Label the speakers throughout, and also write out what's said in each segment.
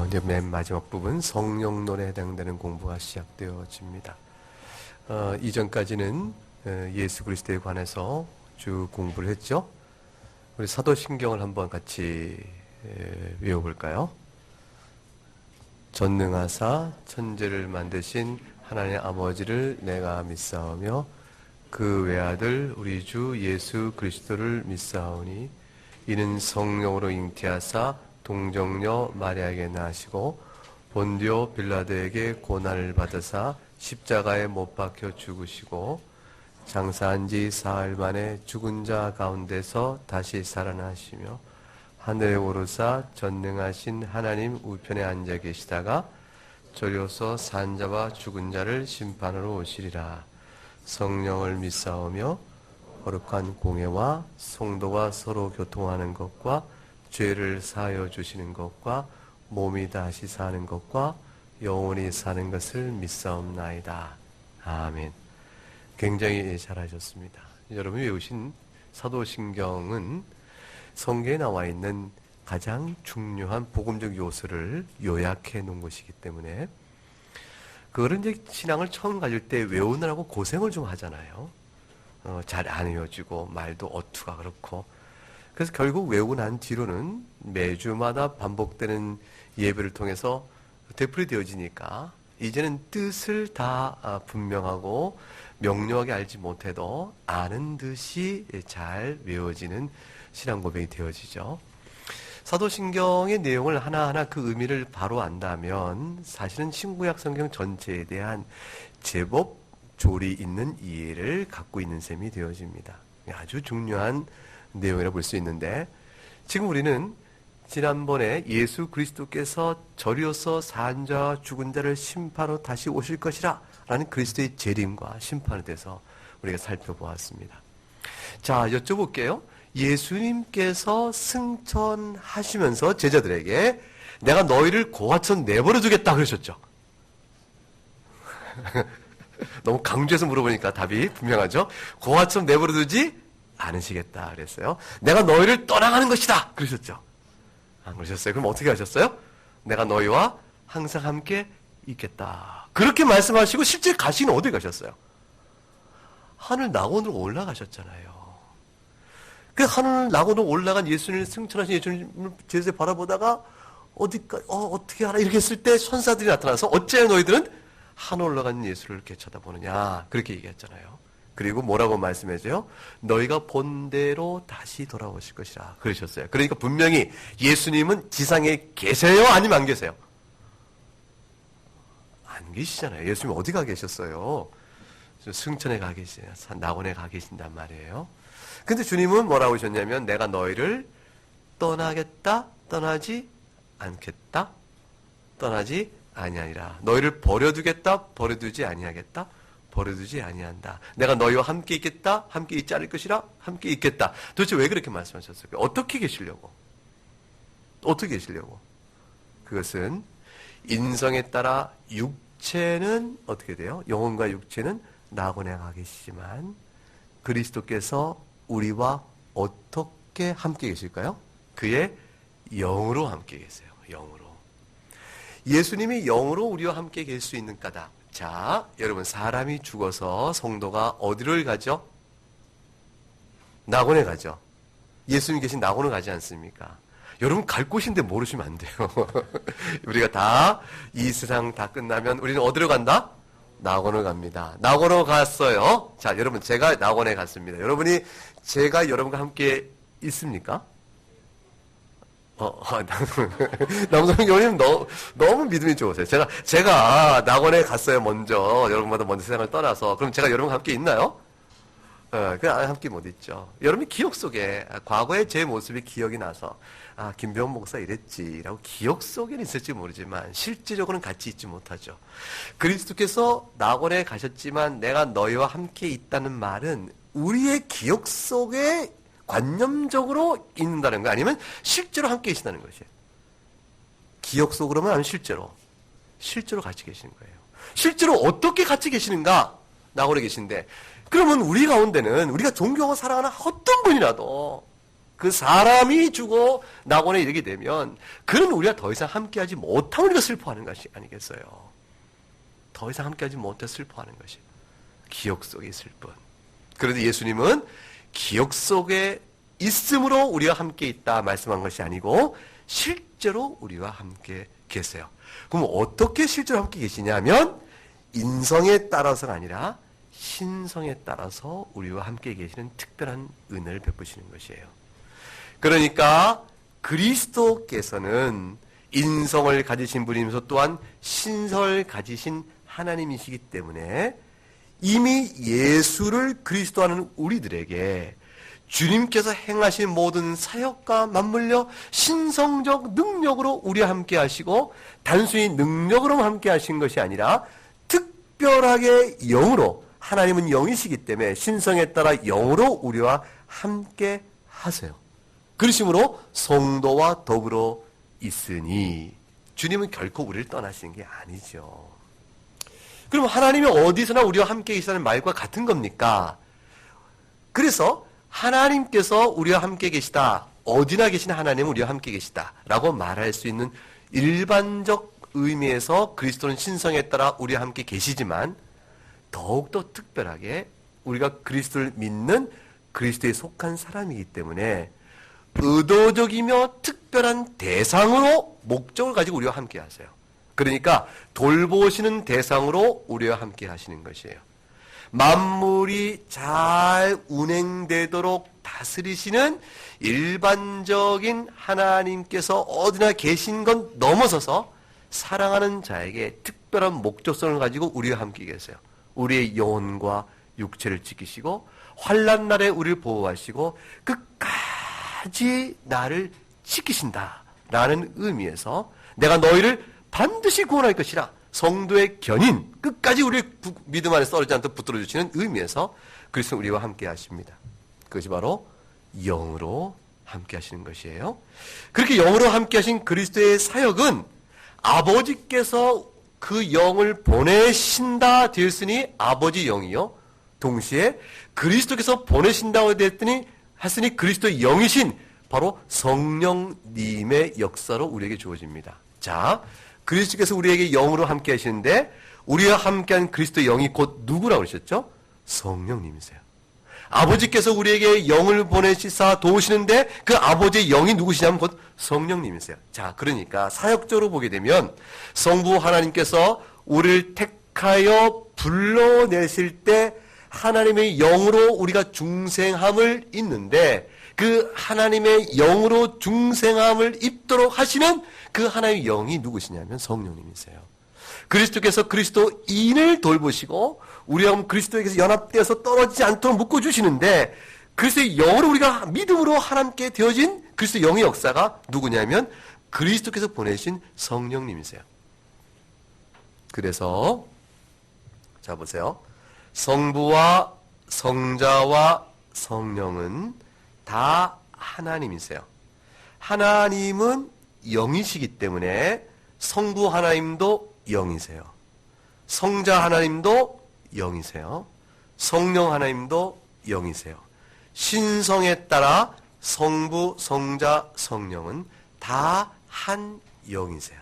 Speaker 1: 이제 맨 마지막 부분 성령론에 해당되는 공부가 시작되어집니다. 이전까지는 예수 그리스도에 관해서 쭉 공부를 했죠. 우리 사도신경을 한번 같이 외워볼까요? 전능하사 천지를 만드신 하나님 아버지를 내가 믿사오며 그 외아들 우리 주 예수 그리스도를 믿사오니 이는 성령으로 잉태하사 동정녀 마리아에게 나시고 본디오 빌라도에게 고난을 받으사 십자가에 못 박혀 죽으시고 장사한 지 사흘 만에 죽은 자 가운데서 다시 살아나시며 하늘에 오르사 전능하신 하나님 우편에 앉아 계시다가 저리로서 산 자와 죽은 자를 심판하러 오시리라. 성령을 믿사오며 거룩한 공예와 성도와 서로 교통하는 것과 죄를 사하여 주시는 것과 몸이 다시 사는 것과 영원히 사는 것을 믿사옵나이다. 아멘. 굉장히 잘하셨습니다. 여러분이 외우신 사도신경은 성경에 나와 있는 가장 중요한 복음적 요소를 요약해 놓은 것이기 때문에 그거를 이제 신앙을 처음 가질 때 외우느라고 고생을 좀 하잖아요. 잘 안 외워지고 말도 어투가 그렇고 그래서 결국 외우고 난 뒤로는 매주마다 반복되는 예배를 통해서 되풀이 되어지니까 이제는 뜻을 다 분명하고 명료하게 알지 못해도 아는 듯이 잘 외워지는 신앙 고백이 되어지죠. 사도신경의 내용을 하나하나 그 의미를 바로 안다면 사실은 신구약 성경 전체에 대한 제법 조리 있는 이해를 갖고 있는 셈이 되어집니다. 아주 중요한 내용이라 볼 수 있는데 지금 우리는 지난번에 예수 그리스도께서 저리로서 산 자와 죽은 자를 심판하러 다시 오실 것이라 라는 그리스도의 재림과 심판에 대해서 우리가 살펴보았습니다. 자, 여쭤볼게요. 예수님께서 승천하시면서 제자들에게 내가 너희를 고아처럼 내버려 두겠다 그러셨죠. 너무 강조해서 물어보니까 답이 분명하죠. 고아처럼 내버려 두지 않으시겠다 그랬어요. 내가 너희를 떠나가는 것이다 그러셨죠. 안 그러셨어요? 그럼 어떻게 하셨어요? 내가 너희와 항상 함께 있겠다. 그렇게 말씀하시고 실제 가시는 어디 가셨어요? 하늘 낙원으로 올라가셨잖아요. 그 하늘 낙원으로 올라간 예수님을 승천하신 예수님을 제자들 바라보다가 어떻게 하나 이렇게 했을 때 천사들이 나타나서 어째 너희들은 하늘 올라간 예수를 이렇게 쳐다보느냐 그렇게 얘기했잖아요. 그리고 뭐라고 말씀해줘요? 너희가 본대로 다시 돌아오실 것이라 그러셨어요. 그러니까 분명히 예수님은 지상에 계세요? 아니면 안 계세요? 안 계시잖아요. 예수님 어디 가 계셨어요? 승천에 가 계시냐, 낙원에 가 계신단 말이에요. 근데 주님은 뭐라고 하셨냐면 내가 너희를 떠나겠다, 떠나지 않겠다, 떠나지 아니하리라. 너희를 버려두겠다, 버려두지 아니하겠다, 버려두지 아니한다. 내가 너희와 함께 있겠다, 함께 있지 않을 것이라, 함께 있겠다. 도대체 왜 그렇게 말씀하셨을까요? 어떻게 계시려고? 어떻게 계시려고? 그것은 인성에 따라 육체는 어떻게 돼요? 영혼과 육체는 낙원에 가 계시지만 그리스도께서 우리와 어떻게 함께 계실까요? 그의 영으로 함께 계세요. 영으로. 예수님이 영으로 우리와 함께 계실 수 있는 까닭. 자, 여러분 사람이 죽어서 성도가 어디를 가죠? 낙원에 가죠. 예수님 계신 낙원을 가지 않습니까? 여러분 갈 곳인데 모르시면 안 돼요. 우리가 다 이 세상 다 끝나면 우리는 어디로 간다? 낙원을 갑니다. 낙원으로 갔어요. 자, 여러분 제가 낙원에 갔습니다. 여러분이 제가 여러분과 함께 있습니까? 남성교님 너무 믿음이 좋으세요. 제가 낙원에 갔어요. 먼저 여러분보다 먼저 세상을 떠나서 그럼 제가 여러분과 함께 있나요? 그냥 함께 못 있죠. 여러분이 기억 속에 과거의 제 모습이 기억이 나서 김병원 목사 이랬지라고 기억 속에는 있을지 모르지만 실제적으로는 같이 있지 못하죠. 그리스도께서 낙원에 가셨지만 내가 너희와 함께 있다는 말은 우리의 기억 속에 관념적으로 있는다는 거 아니면 실제로 함께 계신다는 것이에요. 기억 속으로만 아니면 실제로 같이 계시는 거예요. 실제로 어떻게 같이 계시는가? 낙원에 계신데 그러면 우리 가운데는 우리가 존경하고 사랑하는 어떤 분이라도 그 사람이 죽어 낙원에 이르게 되면 그는 우리가 더 이상 함께하지 못하면 우리가 슬퍼하는 것이 아니겠어요. 더 이상 함께하지 못해 슬퍼하는 것이 기억 속에 있을 뿐. 그런데 예수님은 기억 속에 있음으로 우리가 함께 있다 말씀한 것이 아니고 실제로 우리와 함께 계세요. 그럼 어떻게 실제로 함께 계시냐면 인성에 따라서가 아니라 신성에 따라서 우리와 함께 계시는 특별한 은혜를 베푸시는 것이에요. 그러니까 그리스도께서는 인성을 가지신 분이면서 또한 신성을 가지신 하나님이시기 때문에 이미 예수를 그리스도하는 우리들에게 주님께서 행하신 모든 사역과 맞물려 신성적 능력으로 우리와 함께 하시고 단순히 능력으로만 함께 하신 것이 아니라 특별하게 영으로, 하나님은 영이시기 때문에 신성에 따라 영으로 우리와 함께 하세요. 그러심으로 성도와 더불어 있으니 주님은 결코 우리를 떠나시는 게 아니죠. 그럼 하나님이 어디서나 우리와 함께 계시다는 말과 같은 겁니까? 그래서 하나님께서 우리와 함께 계시다, 어디나 계신 하나님은 우리와 함께 계시다 라고 말할 수 있는 일반적 의미에서 그리스도는 신성에 따라 우리와 함께 계시지만 더욱더 특별하게 우리가 그리스도를 믿는 그리스도에 속한 사람이기 때문에 의도적이며 특별한 대상으로 목적을 가지고 우리와 함께 하세요. 그러니까 돌보시는 대상으로 우리와 함께 하시는 것이에요. 만물이 잘 운행되도록 다스리시는 일반적인 하나님께서 어디나 계신 건 넘어서서 사랑하는 자에게 특별한 목적성을 가지고 우리와 함께 계세요. 우리의 영혼과 육체를 지키시고 환난 날에 우리를 보호하시고 끝까지 나를 지키신다라는 의미에서 내가 너희를 반드시 구원할 것이라 성도의 견인, 끝까지 우리의 믿음 안에 썰지 않도록 붙들어 주시는 의미에서 그리스도 우리와 함께 하십니다. 그것이 바로 영으로 함께 하시는 것이에요. 그렇게 영으로 함께 하신 그리스도의 사역은 아버지께서 그 영을 보내신다 되었으니 아버지 영이요. 동시에 그리스도께서 보내신다고 했으니 그리스도의 영이신 바로 성령님의 역사로 우리에게 주어집니다. 자, 그리스도께서 우리에게 영으로 함께 하시는데 우리와 함께한 그리스도의 영이 곧 누구라고 그러셨죠? 성령님이세요. 아버지께서 우리에게 영을 보내시사 도우시는데 그 아버지의 영이 누구시냐면 곧 성령님이세요. 자, 그러니까 사역적으로 보게 되면 성부 하나님께서 우리를 택하여 불러내실 때 하나님의 영으로 우리가 중생함을 입는데 그 하나님의 영으로 중생함을 입도록 하시는 그 하나님의 영이 누구시냐면 성령님이세요. 그리스도께서 그리스도인을 돌보시고 우리가 그리스도에게서 연합되어서 떨어지지 않도록 묶어주시는데 그리스도의 영으로 우리가 믿음으로 하나님께 되어진 그리스도의 영의 역사가 누구냐면 그리스도께서 보내신 성령님이세요. 그래서 자 보세요. 성부와 성자와 성령은 다 하나님이세요. 하나님은 영이시기 때문에 성부 하나님도 영이세요. 성자 하나님도 영이세요. 성령 하나님도 영이세요. 신성에 따라 성부, 성자, 성령은 다 한 영이세요.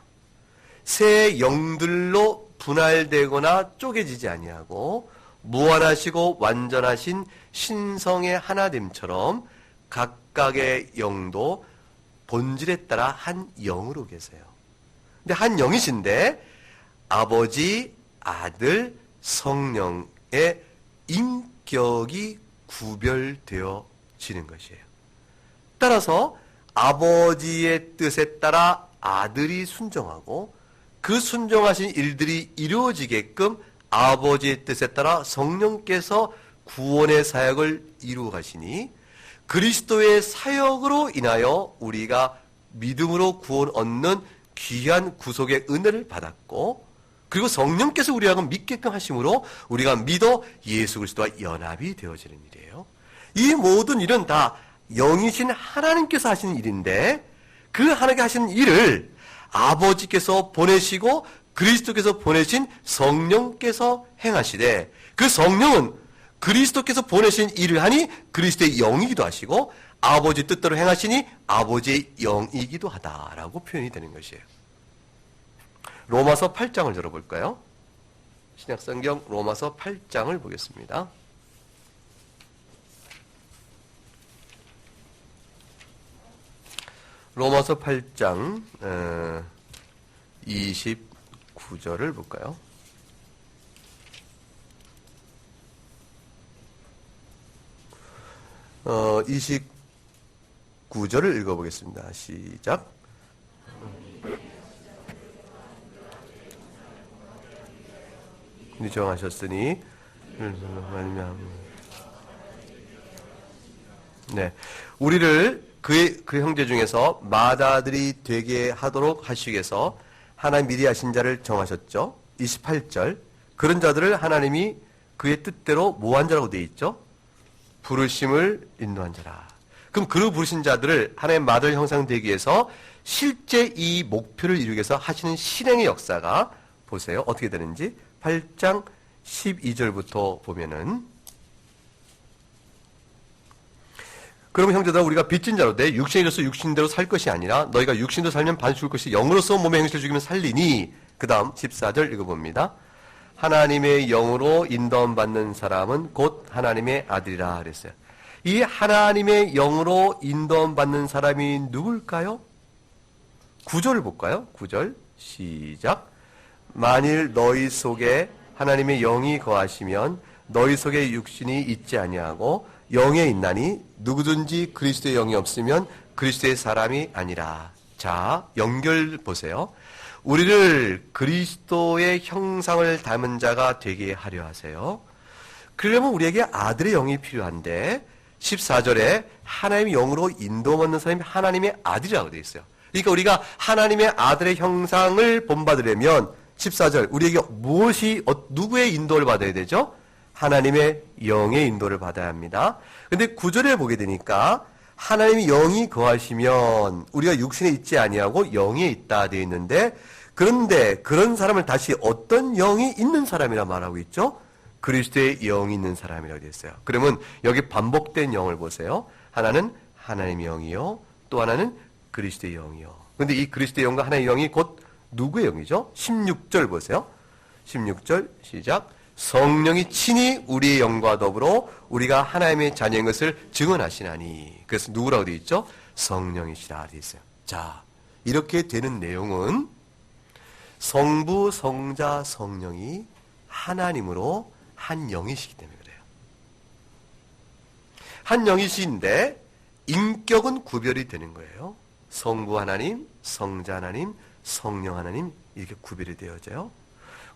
Speaker 1: 세 영들로 분할되거나 쪼개지지 아니하고 무한하시고 완전하신 신성의 하나됨처럼 각각의 영도 본질에 따라 한 영으로 계세요. 근데 한 영이신데 아버지, 아들, 성령의 인격이 구별되어지는 것이에요. 따라서 아버지의 뜻에 따라 아들이 순종하고 그 순종하신 일들이 이루어지게끔 아버지의 뜻에 따라 성령께서 구원의 사역을 이루어 가시니 그리스도의 사역으로 인하여 우리가 믿음으로 구원 얻는 귀한 구속의 은혜를 받았고 그리고 성령께서 우리하고 믿게끔 하심으로 우리가 믿어 예수 그리스도와 연합이 되어지는 일이에요. 이 모든 일은 다 영이신 하나님께서 하시는 일인데 그 하나님께 하시는 일을 아버지께서 보내시고 그리스도께서 보내신 성령께서 행하시되 그 성령은 그리스도께서 보내신 일을 하니 그리스도의 영이기도 하시고 아버지 뜻대로 행하시니 아버지의 영이기도 하다라고 표현이 되는 것이에요. 로마서 8장을 열어볼까요? 신약성경 로마서 8장을 보겠습니다. 로마서 8장 29절을 볼까요? 어, 29절을 읽어보겠습니다. 시작. 정하셨으니 네, 우리를 그 형제 중에서 맏아들이 되게 하도록 하시기 위해서 하나님 미리 하신 자를 정하셨죠. 28절 그런 자들을 하나님이 그의 뜻대로 뭐한 자라고 되어 있죠? 부르심을 인도한 자라. 그럼 그 부르신 자들을 하나님 맏아들 형상 되기 위해서 실제 이 목표를 이루기 위해서 하시는 실행의 역사가 보세요. 어떻게 되는지 8장 12절부터 보면은 그러면 형제들아 우리가 빚진 자로 돼 육신이로서 육신대로 살 것이 아니라 너희가 육신도 살면 반드시 죽을 것이 영으로서 몸의 행실을 죽이면 살리니 그 다음 14절 읽어봅니다. 하나님의 영으로 인도함 받는 사람은 곧 하나님의 아들이라 그랬어요. 이 하나님의 영으로 인도함 받는 사람이 누굴까요? 9절을 볼까요? 9절 시작. 만일 너희 속에 하나님의 영이 거하시면 너희 속에 육신이 있지 아니하고 영에 있나니 누구든지 그리스도의 영이 없으면 그리스도의 사람이 아니라. 자, 연결 보세요. 우리를 그리스도의 형상을 닮은 자가 되게 하려 하세요. 그러려면 우리에게 아들의 영이 필요한데 14절에 하나님의 영으로 인도받는 사람이 하나님의 아들이라고 되어 있어요. 그러니까 우리가 하나님의 아들의 형상을 본받으려면 14절 우리에게 무엇이 누구의 인도를 받아야 되죠? 하나님의 영의 인도를 받아야 합니다. 근데 9절에 보게 되니까 하나님의 영이 거하시면 우리가 육신에 있지 아니하고 영에 있다 되어 있는데 그런데 그런 사람을 다시 어떤 영이 있는 사람이라 말하고 있죠? 그리스도의 영이 있는 사람이라고 되어 있어요. 그러면 여기 반복된 영을 보세요. 하나는 하나님의 영이요. 또 하나는 그리스도의 영이요. 그런데 이 그리스도의 영과 하나님의 영이 곧 누구의 영이죠? 16절 보세요. 16절 시작. 성령이 친히 우리의 영과 더불어 우리가 하나님의 자녀인 것을 증언하시나니. 그래서 누구라고 되어 있죠? 성령이시라 되어 있어요. 자, 이렇게 되는 내용은 성부, 성자, 성령이 하나님으로 한 영이시기 때문에 그래요. 한 영이신데 인격은 구별이 되는 거예요. 성부 하나님, 성자 하나님, 성령 하나님 이렇게 구별이 되어져요.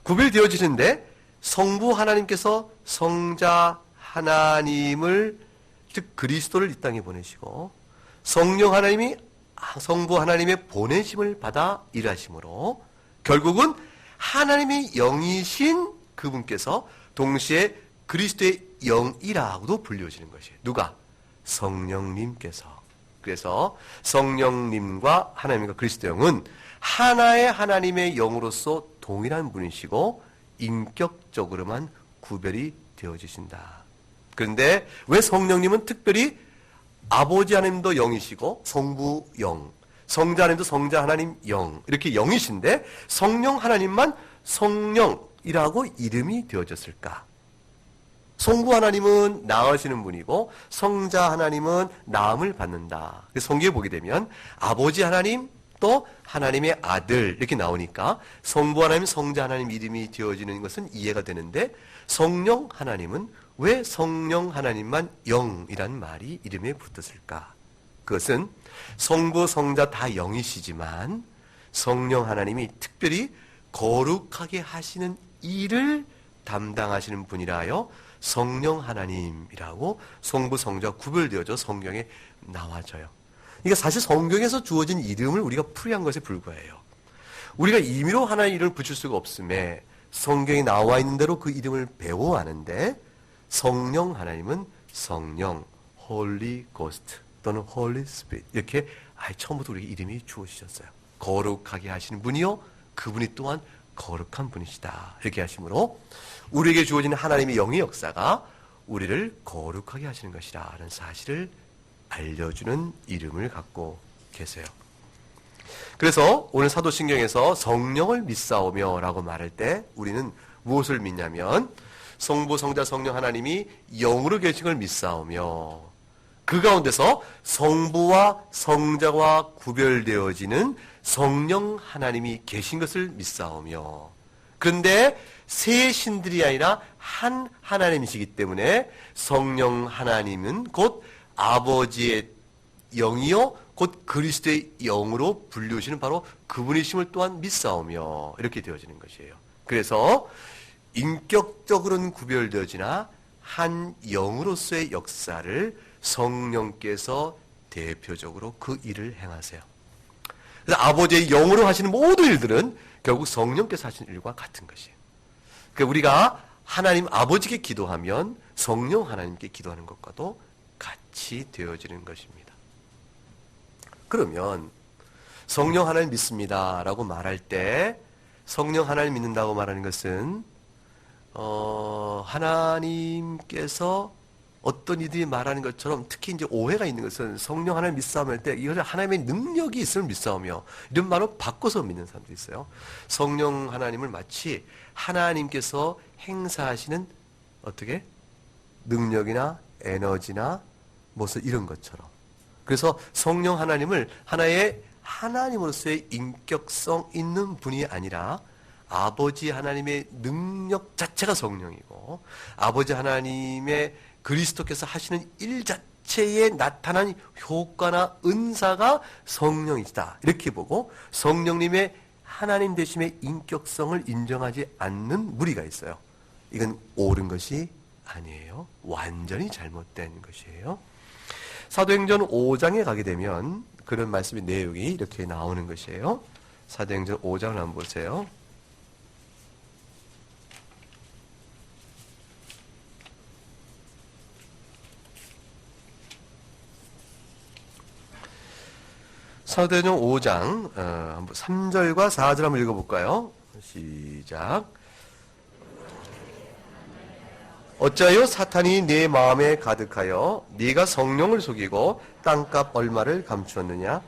Speaker 1: 구별되어지는데 성부 하나님께서 성자 하나님을 즉 그리스도를 이 땅에 보내시고 성령 하나님이 성부 하나님의 보내심을 받아 일하심으로 결국은 하나님의 영이신 그분께서 동시에 그리스도의 영이라고도 불려지는 것이에요. 누가? 성령님께서. 그래서 성령님과 하나님과 그리스도 영은 하나의 하나님의 영으로서 동일한 분이시고 인격적으로만 구별이 되어지신다. 그런데 왜 성령님은 특별히 아버지 하나님도 영이시고 성부 영, 성자 하나님도 성자 하나님 영 이렇게 영이신데 성령 하나님만 성령이라고 이름이 되어졌을까? 성부 하나님은 낳으시는 분이고 성자 하나님은 낳음을 받는다. 성경에 보게 되면 아버지 하나님 또 하나님의 아들 이렇게 나오니까 성부 하나님, 성자 하나님 이름이 되어지는 것은 이해가 되는데 성령 하나님은 왜 성령 하나님만 영이란 말이 이름에 붙었을까? 그것은 성부, 성자 다 영이시지만 성령 하나님이 특별히 거룩하게 하시는 일을 담당하시는 분이라 하여 성령 하나님이라고 성부, 성자 구별되어져 성경에 나와져요. 그러니까 사실 성경에서 주어진 이름을 우리가 풀이한 것에 불과해요. 우리가 임의로 하나의 이름을 붙일 수가 없음에 성경에 나와 있는 대로 그 이름을 배워하는데 성령 하나님은 성령, Holy Ghost 또는 Holy Spirit 이렇게 아예 처음부터 우리에게 이름이 주어지셨어요. 거룩하게 하시는 분이요 그분이 또한 거룩한 분이시다 이렇게 하심으로 우리에게 주어진 하나님의 영의 역사가 우리를 거룩하게 하시는 것이라는 사실을 알려주는 이름을 갖고 계세요. 그래서 오늘 사도신경에서 성령을 믿사오며 라고 말할 때 우리는 무엇을 믿냐면 성부, 성자, 성령 하나님이 영으로 계신 걸 믿사오며 그 가운데서 성부와 성자와 구별되어지는 성령 하나님이 계신 것을 믿사오며 그런데 세 신들이 아니라 한 하나님이시기 때문에 성령 하나님은 곧 아버지의 영이요 곧 그리스도의 영으로 불리우시는 바로 그분이심을 또한 믿사오며 이렇게 되어지는 것이에요. 그래서 인격적으로는 구별되어지나 한 영으로서의 역사를 성령께서 대표적으로 그 일을 행하세요. 그래서 아버지의 영으로 하시는 모든 일들은 결국 성령께서 하시는 일과 같은 것이에요. 그러니까 우리가 하나님 아버지께 기도하면 성령 하나님께 기도하는 것과도 같이 되어지는 것입니다. 그러면 성령 하나님 믿습니다 라고 말할 때 성령 하나님 믿는다고 말하는 것은 하나님께서 어떤 이들이 말하는 것처럼 특히 이제 오해가 있는 것은 성령 하나님 믿사오며 할 때 이것을 하나님의 능력이 있음을 믿사오며 이런 말로 바꿔서 믿는 사람도 있어요. 성령 하나님을 마치 하나님께서 행사하시는 어떻게 능력이나 에너지나 무슨 이런 것처럼 그래서 성령 하나님을 하나의 하나님으로서의 인격성 있는 분이 아니라 아버지 하나님의 능력 자체가 성령이고 아버지 하나님의 그리스도께서 하시는 일 자체에 나타난 효과나 은사가 성령이시다. 이렇게 보고 성령님의 하나님 되심의 인격성을 인정하지 않는 무리가 있어요. 이건 옳은 것이 아니에요. 완전히 잘못된 것이에요. 사도행전 5장에 가게 되면 그런 말씀의 내용이 이렇게 나오는 것이에요. 사도행전 5장을 한번 보세요. 사도행전 5장 3절과 4절 한번 읽어볼까요? 시작. 어찌하여 사탄이 네 마음에 가득하여 네가 성령을 속이고 땅값 얼마를 감추었느냐?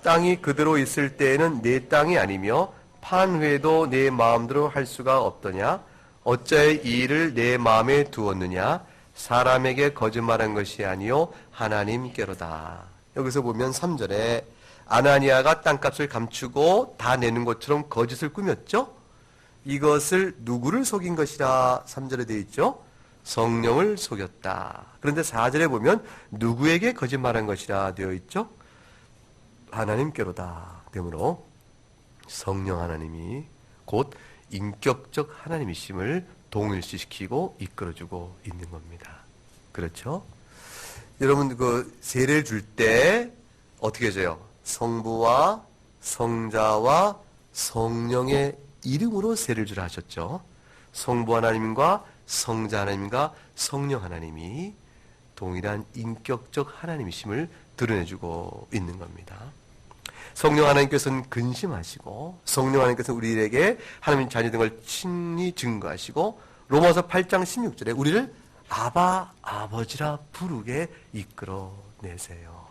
Speaker 1: 땅이 그대로 있을 때에는 네 땅이 아니며 판회도 네 마음대로 할 수가 없더냐? 어찌하여 이 일을 내 마음에 두었느냐? 사람에게 거짓말한 것이 아니요 하나님께로다. 여기서 보면 3절에 아나니아가 땅값을 감추고 다 내는 것처럼 거짓을 꾸몄죠? 이것을 누구를 속인 것이라 3절에 되어 있죠? 성령을 속였다. 그런데 4절에 보면 누구에게 거짓말한 것이라 되어 있죠? 하나님께로다. 되므로 성령 하나님이 곧 인격적 하나님이심을 동일시시키고 이끌어주고 있는 겁니다. 그렇죠? 여러분 그 세례를 줄 때 어떻게 해줘요? 성부와 성자와 성령의 이름으로 세례를 주라 하셨죠. 성부 하나님과 성자 하나님과 성령 하나님이 동일한 인격적 하나님이심을 드러내주고 있는 겁니다. 성령 하나님께서는 근심하시고 성령 하나님께서는 우리에게 하나님 자녀된 걸 친히 증거하시고 로마서 8장 16절에 우리를 아바 아버지라 부르게 이끌어내세요.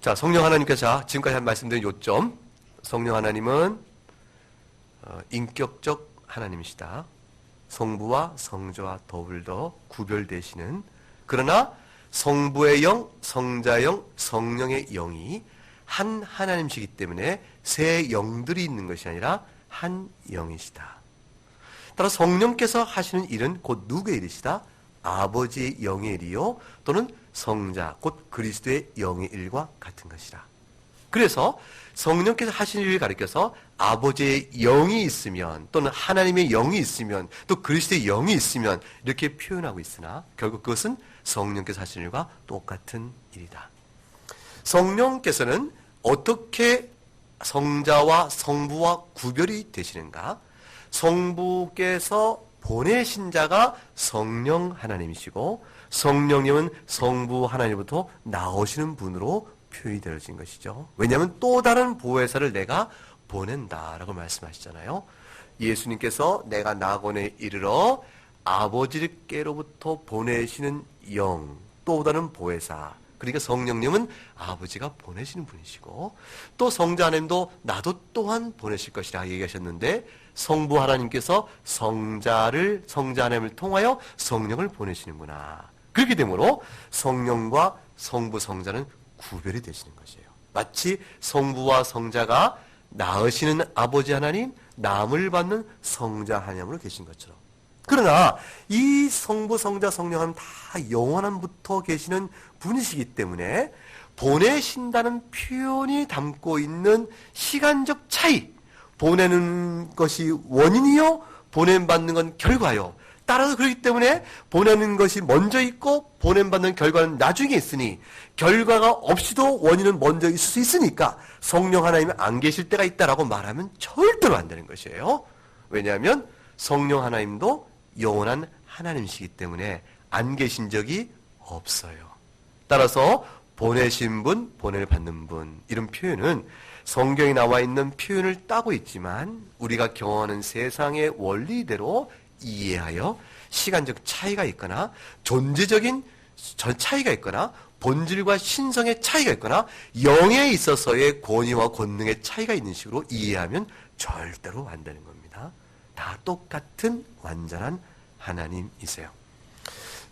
Speaker 1: 자, 성령 하나님께서 지금까지 말씀드린 요점, 성령 하나님은 인격적 하나님이시다. 성부와 성자와 더불어 구별되시는, 그러나 성부의 영, 성자의 영, 성령의 영이 한 하나님이시기 때문에 세 영들이 있는 것이 아니라 한 영이시다. 따라 성령께서 하시는 일은 곧 누구의 일이시다? 아버지의 영의 일이요 또는 성자 곧 그리스도의 영의 일과 같은 것이라. 그래서 성령께서 하시는 일을 가리켜서 아버지의 영이 있으면 또는 하나님의 영이 있으면 또 그리스도의 영이 있으면 이렇게 표현하고 있으나 결국 그것은 성령께서 하시는 일과 똑같은 일이다. 성령께서는 어떻게 성자와 성부와 구별이 되시는가? 성부께서 보내신 자가 성령 하나님이시고 성령님은 성부 하나님부터 나오시는 분으로 표현이 되어진 것이죠. 왜냐하면 또 다른 보혜사를 내가 보낸다라고 말씀하시잖아요. 예수님께서 내가 낙원에 이르러 아버지께로부터 보내시는 영 또 다른 보혜사, 그러니까 성령님은 아버지가 보내시는 분이시고 또 성자 하나님도 나도 또한 보내실 것이라 얘기하셨는데 성부 하나님께서 성자 하나님을 통하여 성령을 보내시는구나. 그렇게 되므로 성령과 성부 성자는 구별이 되시는 것이에요. 마치 성부와 성자가 낳으시는 아버지 하나님, 남을 받는 성자 하나님으로 계신 것처럼. 그러나 이 성부, 성자, 성령 하나님 다 영원함부터 계시는 분이시기 때문에 보내신다는 표현이 담고 있는 시간적 차이, 보내는 것이 원인이요, 보냄받는 건 결과요. 따라서 그렇기 때문에 보내는 것이 먼저 있고 보냄받는 결과는 나중에 있으니 결과가 없이도 원인은 먼저 있을 수 있으니까 성령 하나님이 안 계실 때가 있다라고 말하면 절대로 안 되는 것이에요. 왜냐하면 성령 하나님도 영원한 하나님이시기 때문에 안 계신 적이 없어요. 따라서 보내신 분, 보내받는 분, 이런 표현은 성경에 나와 있는 표현을 따고 있지만 우리가 경험하는 세상의 원리대로 이해하여 시간적 차이가 있거나 존재적인 차이가 있거나 본질과 신성의 차이가 있거나 영에 있어서의 권위와 권능의 차이가 있는 식으로 이해하면 절대로 안 되는 겁니다. 다 똑같은 완전한 하나님이세요.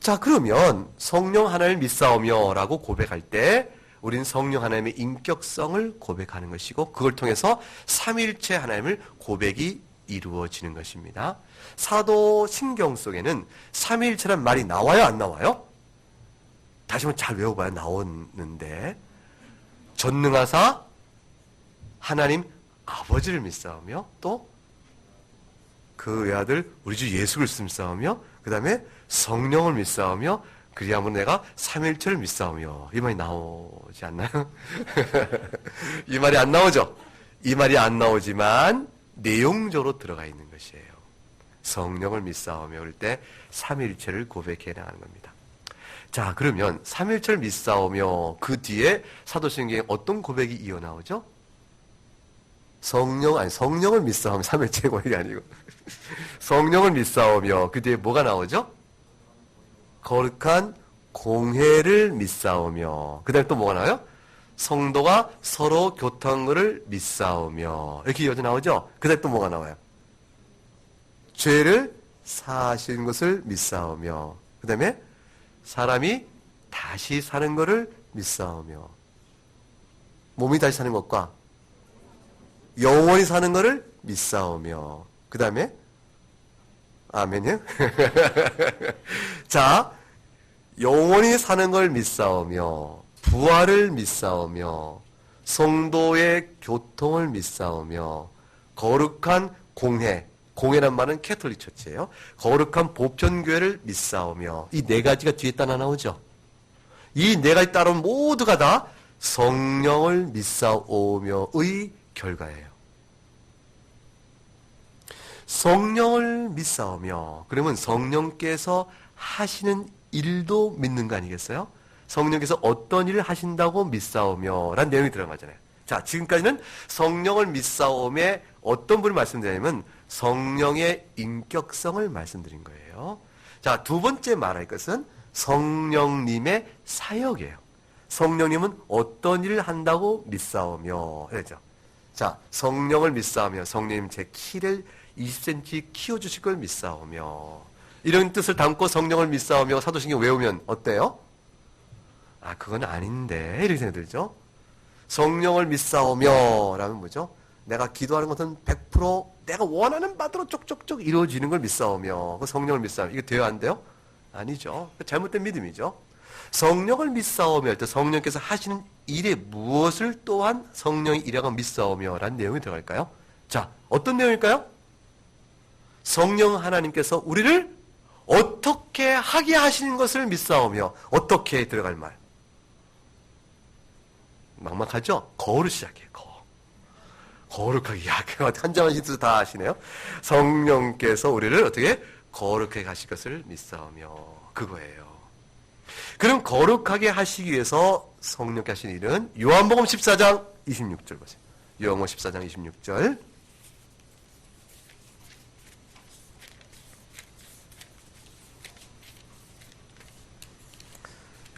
Speaker 1: 자, 그러면 성령 하나님을 믿사오며 라고 고백할 때 우린 성령 하나님의 인격성을 고백하는 것이고 그걸 통해서 삼위일체 하나님을 고백이 이루어지는 것입니다. 사도신경 속에는 삼위일체란 말이 나와요, 안 나와요? 다시 한번 잘 외워봐요. 나오는데 전능하사 하나님 아버지를 믿사오며 또 그 외아들 우리 주 예수 그리스도를 믿사오며 그 다음에 성령을 믿사오며 그리하면 내가 삼위일체를 믿사오며, 이 말이 나오지 않나요? 이 말이 안 나오죠? 이 말이 안 나오지만 내용적으로 들어가 있는 것이에요. 성령을 믿사오며 그럴 때 삼위일체를 고백해 나가는 겁니다. 자, 그러면 삼위일체를 믿사오며 그 뒤에 사도신경에 어떤 고백이 이어나오죠? 성령을 믿사오며, 삼위일체 고백이 아니고 성령을 믿사오며 그 뒤에 뭐가 나오죠? 거룩한 공회를 믿사오며 그 다음에 또 뭐가 나와요? 성도가 서로 교통한 것을 믿사오며 이렇게 이어져 나오죠? 그 다음에 또 뭐가 나와요? 죄를 사하신 것을 믿사오며 그 다음에 사람이 다시 사는 것을 믿사오며, 몸이 다시 사는 것과 영원히 사는 것을 믿사오며 그 다음에 아멘이요? 자, 영원히 사는 걸 믿사오며 부활을 믿사오며 성도의 교통을 믿사오며 거룩한 공회란 말은 캐톨릭 처치예요. 거룩한 보편교회를 믿사오며, 이 네 가지가 뒤에 따라 나오죠. 이 네 가지 따르면 모두가 다 성령을 믿사오며의 결과예요. 성령을 믿사오며, 그러면 성령께서 하시는 일도 믿는 거 아니겠어요? 성령께서 어떤 일을 하신다고 믿사오며 라는 내용이 들어가잖아요. 자, 지금까지는 성령을 믿사오며 어떤 분을 말씀드리냐면 성령의 인격성을 말씀드린 거예요. 자, 두 번째 말할 것은 성령님의 사역이에요. 성령님은 어떤 일을 한다고 믿사오며 그랬죠. 자, 성령을 믿사오며 성령님 제 키를 20cm 키워주실 걸 믿사오며, 이런 뜻을 담고 성령을 믿사오며 사도신경 외우면 어때요? 아, 그건 아닌데 이렇게 생각이 들죠. 성령을 믿사오며 라면 뭐죠? 내가 기도하는 것은 100% 내가 원하는 바대로 쪽쪽쪽 이루어지는 걸 믿사오며, 그 성령을 믿사오며, 이게 돼요 안 돼요? 아니죠. 잘못된 믿음이죠. 성령을 믿사오며 할 때 성령께서 하시는 일에 무엇을 또한 성령이 일하고 믿사오며 라는 내용이 들어갈까요? 자, 어떤 내용일까요? 성령 하나님께서 우리를 어떻게 하게 하시는 것을 믿사오며, 어떻게 들어갈 말? 막막하죠? 거로 시작해요. 거룩하게. 야, 한 장한 힌트 다 아시네요. 성령께서 우리를 어떻게 거룩하게 하실 것을 믿사오며, 그거예요. 그럼 거룩하게 하시기 위해서 성령께 하신 일은 요한복음 14장 26절 보세요. 요한복음 14장 26절.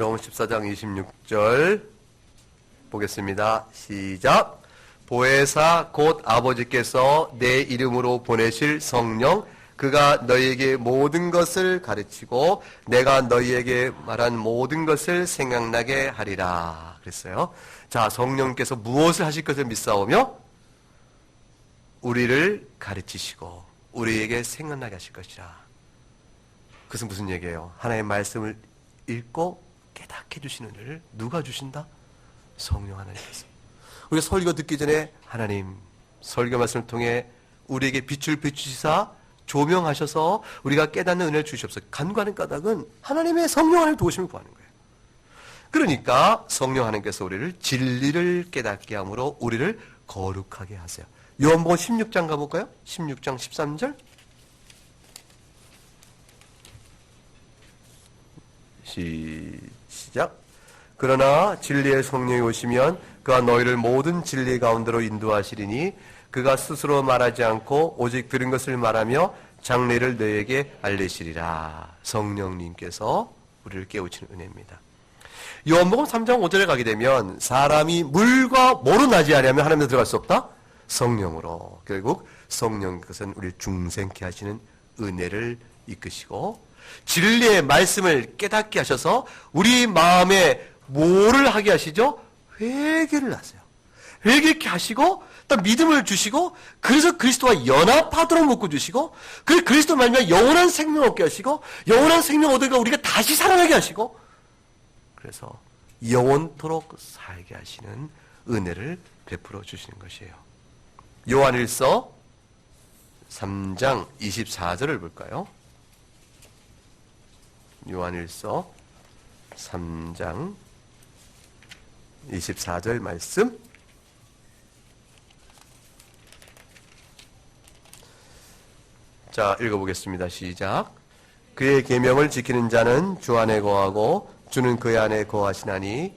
Speaker 1: 요한 14장 26절 보겠습니다. 시작. 보혜사 곧 아버지께서 내 이름으로 보내실 성령 그가 너희에게 모든 것을 가르치고 내가 너희에게 말한 모든 것을 생각나게 하리라 그랬어요. 자, 성령께서 무엇을 하실 것을 믿사오며 우리를 가르치시고 우리에게 생각나게 하실 것이라. 그것은 무슨 얘기예요? 하나님의 말씀을 읽고 깨닫게 주시는 은혜를 누가 주신다? 성령 하나님께서. 우리가 설교 듣기 전에 하나님 설교 말씀을 통해 우리에게 빛을 비추시사 조명하셔서 우리가 깨닫는 은혜를 주시옵소서. 간구하는 까닭은 하나님의 성령 하나님 도우심을 구하는 거예요. 그러니까 성령 하나님께서 우리를 진리를 깨닫게 함으로 우리를 거룩하게 하세요. 요한복음 16장 가볼까요? 16장 13절 시작. 그러나 진리의 성령이 오시면 그가 너희를 모든 진리 가운데로 인도하시리니 그가 스스로 말하지 않고 오직 들은 것을 말하며 장래를 너희에게 알리시리라. 성령님께서 우리를 깨우치는 은혜입니다. 요한복음 3장 5절에 가게 되면 사람이 물과 뭐로 나지 않으면 하나님에 들어갈 수 없다? 성령으로. 결국 성령 그것은 우리를 중생케 하시는 은혜를 이끄시고 진리의 말씀을 깨닫게 하셔서 우리 마음에 뭐를 하게 하시죠? 회개를 하세요. 회개케 하시고 또 믿음을 주시고 그래서 그리스도와 연합하도록 묶어주시고 그 그리스도 말미암아 영원한 생명 얻게 하시고 영원한 생명 얻으니까 우리가 다시 살아나게 하시고 그래서 영원토록 살게 하시는 은혜를 베풀어 주시는 것이에요. 요한일서 3장 24절을 볼까요? 요한일서 3장 24절 말씀 자, 읽어보겠습니다. 시작. 그의 계명을 지키는 자는 주 안에 거하고 주는 그의 안에 거하시나니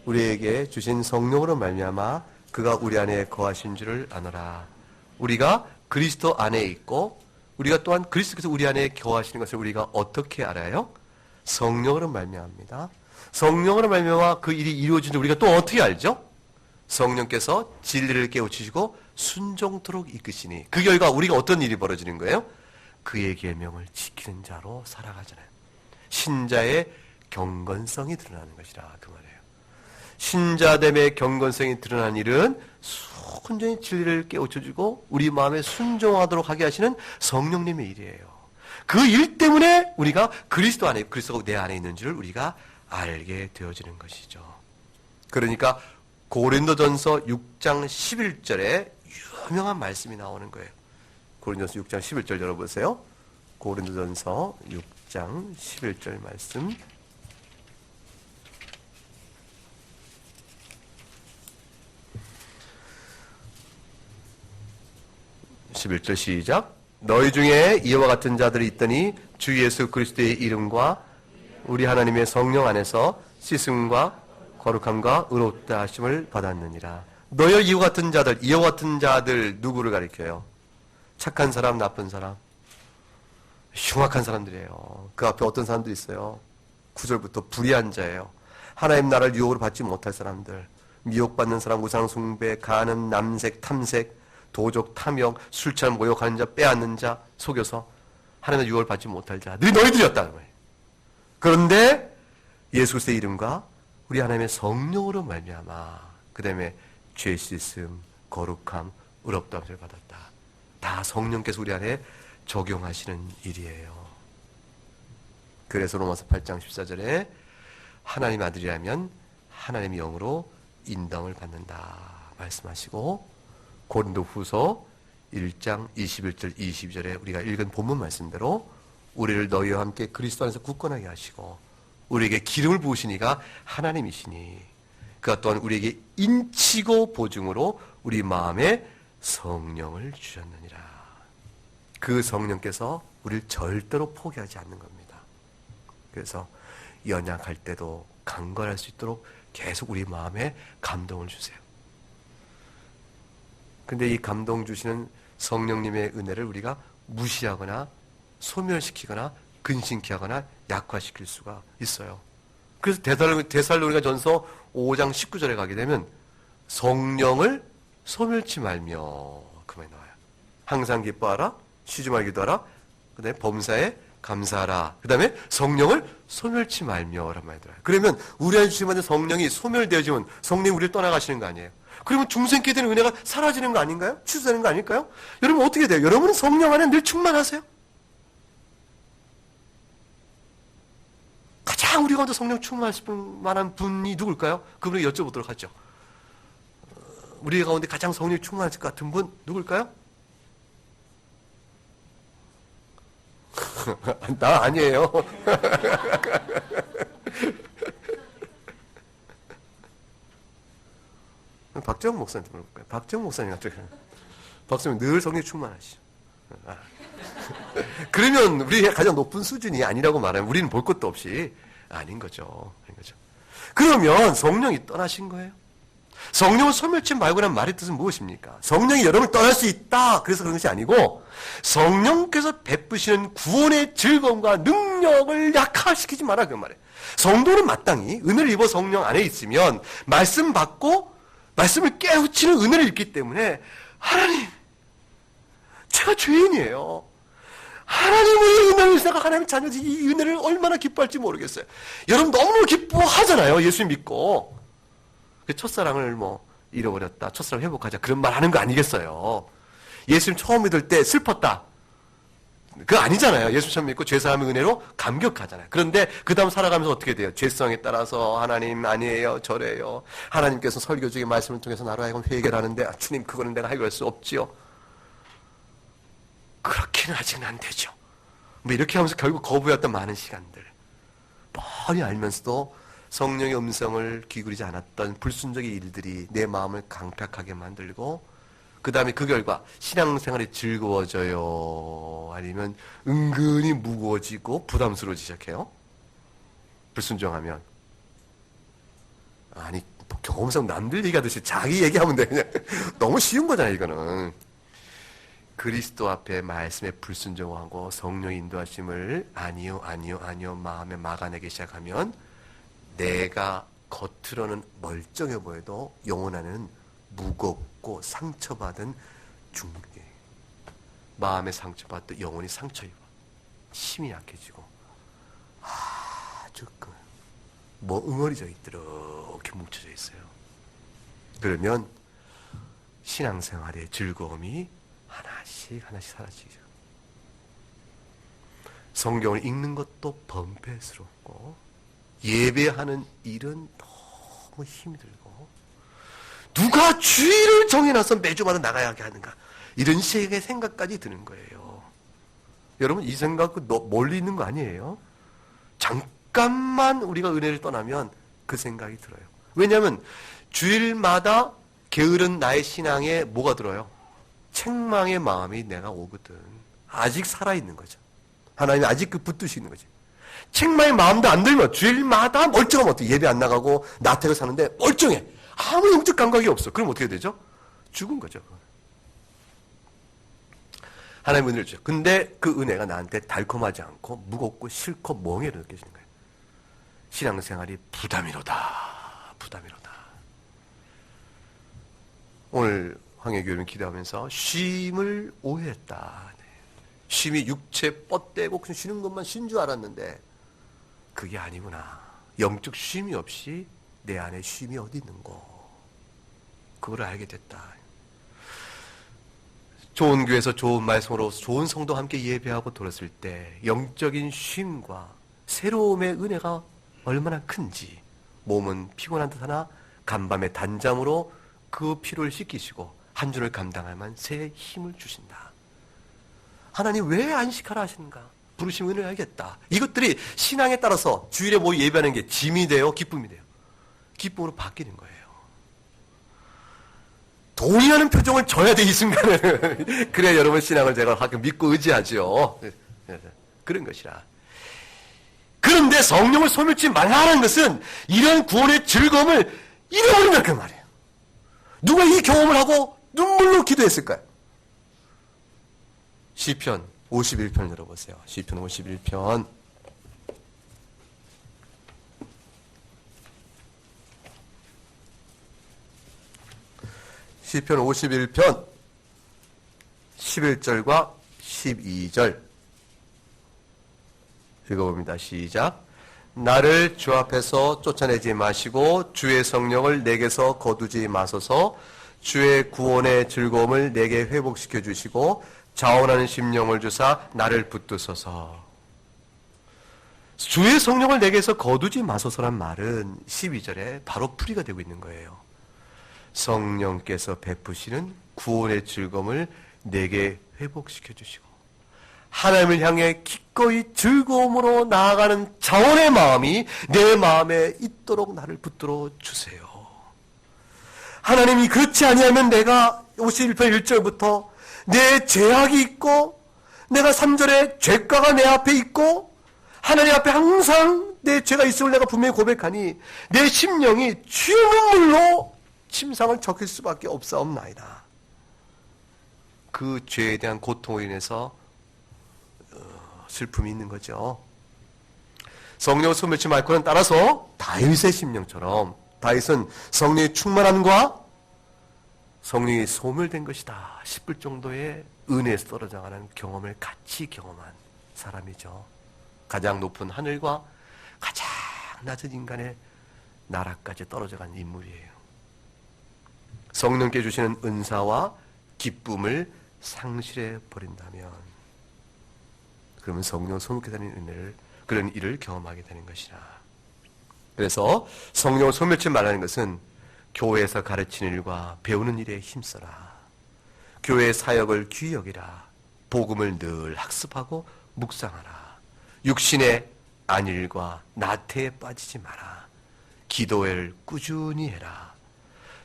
Speaker 1: 우리에게 주신 성령으로 말미암아 그가 우리 안에 거하신 줄을 아노라. 우리가 그리스도 안에 있고 우리가 또한 그리스도께서 우리 안에 거하시는 것을 우리가 어떻게 알아요? 성령으로 말미암습니다. 성령으로 말미암아 그 일이 이루어진 줄 우리가 또 어떻게 알죠? 성령께서 진리를 깨우치시고 순종토록 이끄시니 그 결과 우리가 어떤 일이 벌어지는 거예요? 그의 계명을 지키는 자로 살아가잖아요. 신자의 경건성이 드러나는 것이라 그 말이에요. 신자됨의 경건성이 드러난 일은 순전히 진리를 깨우쳐주고 우리 마음에 순종하도록 하게 하시는 성령님의 일이에요. 그 일 때문에 우리가 그리스도 안에 그리스도가 내 안에 있는 줄을 우리가 알게 되어지는 것이죠. 그러니까 고린도전서 6장 11절에 유명한 말씀이 나오는 거예요. 고린도전서 6장 11절 열어보세요. 고린도전서 6장 11절 말씀. (11절) 시작. 너희 중에 이와 같은 자들이 있더니 주 예수 그리스도의 이름과 우리 하나님의 성령 안에서 씻음과 거룩함과 의롭다 하심을 받았느니라. 너희 이와 같은 자들 누구를 가리켜요? 착한 사람, 나쁜 사람, 흉악한 사람들이에요. 그 앞에 어떤 사람들이 있어요? 9절부터 불의한 자예요. 하나님 나라를 유혹으로 받지 못할 사람들, 미혹받는 사람, 우상 숭배, 간음, 남색, 탐색, 도적, 탐욕, 술취한 모욕하는 자, 빼앗는 자, 속여서 하나님의 유혹을 받지 못할 자들이 너희들이었다는 거예요. 그런데 예수 그리스도의 이름과 우리 하나님의 성령으로 말미암아 그 다음에 죄 씻음, 거룩함, 의롭다 함을 받았다. 다 성령께서 우리 안에 적용하시는 일이에요. 그래서 로마서 8장 14절에 하나님 아들이라면 하나님의 영으로 인정을 받는다 말씀하시고 고린도후서 1장 21절 22절에 우리가 읽은 본문 말씀대로 우리를 너희와 함께 그리스도 안에서 굳건하게 하시고 우리에게 기름을 부으시니가 하나님이시니 그가 또한 우리에게 인치고 보증으로 우리 마음에 성령을 주셨느니라. 그 성령께서 우리를 절대로 포기하지 않는 겁니다. 그래서 연약할 때도 강건할 수 있도록 계속 우리 마음에 감동을 주세요. 근데 이 감동 주시는 성령님의 은혜를 우리가 무시하거나 소멸시키거나 근심케 하거나 약화시킬 수가 있어요. 그래서 데살로니가 전서 5장 19절에 가게 되면 성령을 소멸치 말며 그 말이 나와요. 항상 기뻐하라, 쉬지 말기도 하라, 그 다음에 범사에 감사하라, 그 다음에 성령을 소멸치 말며 라는 말이 들어요. 그러면 우리 안에 주시면 성령이 소멸되어지면 성령이 우리를 떠나가시는 거 아니에요. 그러면 중생께 되는 은혜가 사라지는 거 아닌가요? 취소되는 거 아닐까요? 여러분 어떻게 돼요? 여러분은 성령 안에 늘 충만하세요? 가장 우리 가운데 성령 충만할 만한 분이 누굴까요? 그분에게 여쭤보도록 하죠. 우리 가운데 가장 성령이 충만할 것 같은 분 누굴까요? 나 아니에요. 박정욱 목사님 물어볼까요? 박정욱 목사님 어떻게? 박사님 늘 성령 충만하시죠. 그러면 우리의 가장 높은 수준이 아니라고 말하면 우리는 볼 것도 없이 아닌 거죠. 그러면 성령이 떠나신 거예요? 성령을 소멸치 말고라는 말의 뜻은 무엇입니까? 성령이 여러분을 떠날 수 있다. 그래서 그런 것이 아니고 성령께서 베푸시는 구원의 즐거움과 능력을 약화시키지 마라 그 말이에요. 성도는 마땅히 은혜를 입어 성령 안에 있으면 말씀 받고 말씀을 깨우치는 은혜를 입기 때문에 하나님, 제가 죄인이에요. 하나님의 은혜를 생각 하나님 자녀들이 이 은혜를 얼마나 기뻐할지 모르겠어요. 여러분 너무너무 기뻐하잖아요. 예수 믿고. 첫사랑을 잃어버렸다. 첫사랑 회복하자. 그런 말 하는 거 아니겠어요. 예수님 처음 믿을 때 슬펐다. 그거 아니잖아요. 예수 처음 믿고 죄사함의 은혜로 감격하잖아요. 그런데 그 다음 살아가면서 어떻게 돼요? 죄성에 따라서 하나님 아니에요. 저래요. 하나님께서 설교 중에 말씀을 통해서 나로 하여금 회개를 하는데 주님 그거는 내가 해결할 수 없지요. 그렇게는 아직은 안 되죠. 이렇게 하면서 결국 거부했던 많은 시간들. 뻔히 알면서도 성령의 음성을 귀그리지 않았던 불순종의 일들이 내 마음을 강팍하게 만들고 그 다음에 그 결과 신앙생활이 즐거워져요? 아니면 은근히 무거워지고 부담스러워지기 시작해요? 불순종하면. 아니 경험상 남들 얘기하듯이 자기 얘기하면 돼. 그냥 너무 쉬운 거잖아요 이거는. 그리스도 앞에 말씀에 불순종하고 성령의 인도하심을 아니요 마음에 막아내기 시작하면 내가 겉으로는 멀쩡해 보여도 영혼 안에는 무겁고 상처받은 중국이에요. 마음에 상처받도 영혼이 상처 입어. 힘이 약해지고 아주 응어리져 이렇게 뭉쳐져 있어요. 그러면 신앙생활의 즐거움이 하나씩 사라지죠. 성경을 읽는 것도 번패스럽고 예배하는 일은 너무 힘이 들고 누가 주일을 정해놔서 매주마다 나가야 하는가 이런 식의 생각까지 드는 거예요. 여러분 이 생각 멀리 있는 거 아니에요? 잠깐만 우리가 은혜를 떠나면 그 생각이 들어요. 왜냐하면 주일마다 게으른 나의 신앙에 뭐가 들어요? 책망의 마음이 내가 오거든. 아직 살아있는 거죠. 하나님이 아직 그 붙드시고 있는 거죠. 책망의 마음도 안 들면 주일마다 멀쩡하면 어떻게 예배 안 나가고 나태하게 사는데 멀쩡해. 아무 영적 감각이 없어. 그럼 어떻게 되죠? 죽은 거죠. 하나님 은혜를 주죠. 근데 그 은혜가 나한테 달콤하지 않고 무겁고 싫고 멍해로 느껴지는 거예요. 신앙생활이 부담이로다. 오늘 황해교회는 기도하면서 쉼을 오해했다. 쉼이 육체 뻗대고 그냥 쉬는 것만 쉰 줄 알았는데 그게 아니구나. 영적 쉼이 없이 내 안에 쉼이 어디 있는고. 그걸 알게 됐다. 좋은 교회에서 좋은 말씀으로 좋은 성도 함께 예배하고 돌았을 때 영적인 쉼과 새로움의 은혜가 얼마나 큰지 몸은 피곤한 듯하나 간밤의 단잠으로 그 피로를 씻기시고 한 주를 감당할 만한 새 힘을 주신다. 하나님 왜 안식하라 하시는가? 부르심 은혜를 알겠다. 이것들이 신앙에 따라서 주일에 예배하는 게 짐이 돼요? 기쁨이 돼요? 기쁨으로 바뀌는 거예요. 동의하는 표정을 줘야 돼, 이 순간에는. 그래야 여러분 신앙을 제가 가끔 믿고 의지하죠. 그런 것이라. 그런데 성령을 소멸치 말라는 것은 이런 구원의 즐거움을 잃어버린다 그 말이에요. 누가 이 경험을 하고 눈물로 기도했을까요? 시편 51편 열어보세요. 시편 51편 시편 51편 11절과 12절 읽어봅니다. 시작. 나를 주 앞에서 쫓아내지 마시고 주의 성령을 내게서 거두지 마소서. 주의 구원의 즐거움을 내게 회복시켜 주시고 자원하는 심령을 주사 나를 붙드소서. 주의 성령을 내게서 거두지 마소서란 말은 12절에 바로 풀이가 되고 있는 거예요. 성령께서 베푸시는 구원의 즐거움을 내게 회복시켜 주시고 하나님을 향해 기꺼이 즐거움으로 나아가는 자원의 마음이 내 마음에 있도록 나를 붙들어 주세요. 하나님이 그렇지 아니하면 내가 51편 1절부터 내 죄악이 있고 내가 3절에 죄가가 내 앞에 있고 하나님 앞에 항상 내 죄가 있음을 내가 분명히 고백하니 내 심령이 주의 눈물로 침상을 적힐 수밖에 없사옵나이다. 그 죄에 대한 고통으로 인해서 슬픔이 있는 거죠. 성령을 소멸치 말고는 따라서 다윗의 심령처럼 다윗은 성령의 충만함과 성령이 소멸된 것이다 싶을 정도의 은혜에서 떨어져가는 경험을 같이 경험한 사람이죠. 가장 높은 하늘과 가장 낮은 인간의 나라까지 떨어져간 인물이에요. 성령께 주시는 은사와 기쁨을 상실해 버린다면 그러면 성령 소멸케 되는 은혜를 그런 일을 경험하게 되는 것이라. 그래서 성령을 소멸치 말라는 것은 교회에서 가르치는 일과 배우는 일에 힘써라. 교회의 사역을 귀히 여기라. 복음을 늘 학습하고 묵상하라. 육신의 안일과 나태에 빠지지 마라. 기도를 꾸준히 해라.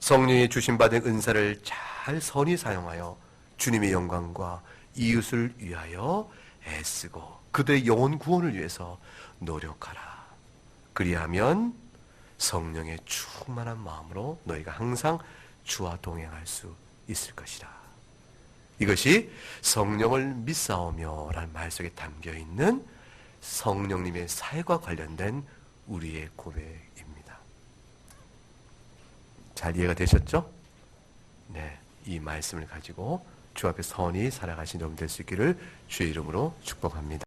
Speaker 1: 성령이 주신받은 은사를 잘 선히 사용하여 주님의 영광과 이웃을 위하여 애쓰고 그들의 영혼 구원을 위해서 노력하라. 그리하면 성령의 충만한 마음으로 너희가 항상 주와 동행할 수 있을 것이라. 이것이 성령을 믿사오며 라는 말 속에 담겨있는 성령님의 사역과 관련된 우리의 고백입니다. 잘 이해가 되셨죠? 네, 이 말씀을 가지고 주 앞에 선히 살아가신 여러분 될 수 있기를 주의 이름으로 축복합니다.